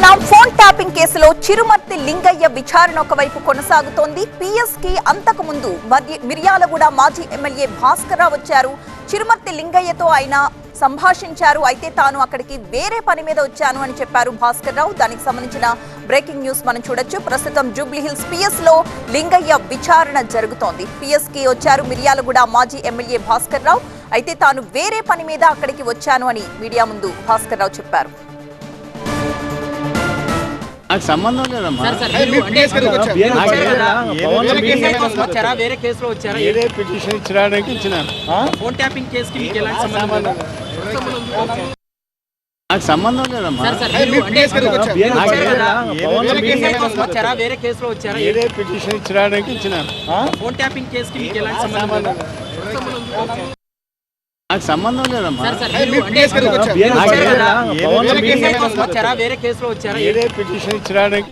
జరుగుతున్న phone tapping కేసులో చిరుమర్తి లింగయ్య విచారణ ఒకవైపు కొనసాగుతోంది. పిఎస్ కి అంతకు ముందు మిర్యాలగూడ మాజీ ఎమ్మెల్యే భాస్కర్ రావు వచ్చారు. చిరుమర్తి లింగయ్యతో ఆయన సంభాషించారు. అయితే తాను అక్కడికి వేరే పని మీద వచ్చాను అని చెప్పారు భాస్కర్ రావు. దానికి సంబంధించిన బ్రేకింగ్ న్యూస్ మనం చూడొచ్చు. ప్రస్తుతం జూబ్లీహిల్స్ పిఎస్ లో లింగయ్య విచారణ జరుగుతోంది. పిఎస్ కి వచ్చారు మిర్యాలగూడ మాజీ ఎమ్మెల్యే భాస్కర్ రావు. అయితే తాను వేరే పని మీద అక్కడికి వచ్చాను అని మీడియా ముందు భాస్కర్ రావు చెప్పారు. నాకు సంబంధం లేదమ్మా. వేరే కేసులో వచ్చారా? ఏదే పిటిషన్ ఇచ్చడానికి ఇచ్చినాను. ఫోన్ ట్యాపింగ్ కేసుకి మీకు ఎలాంటి సంబంధం? నాకు సంబంధం లేదమ్మా. వేరే కేసులో వచ్చారా? ఏదే పిటిషన్ ఇచ్చడానికి ఇచ్చినాను. ఫోన్ ట్యాపింగ్ కేసుకి మీకు ఎలాంటి సంబంధం? నాకు సంబంధం లేదమ్మా. వేరే కేసులో వచ్చారా? ఏదే పిటిషన్ ఇచ్చడానికి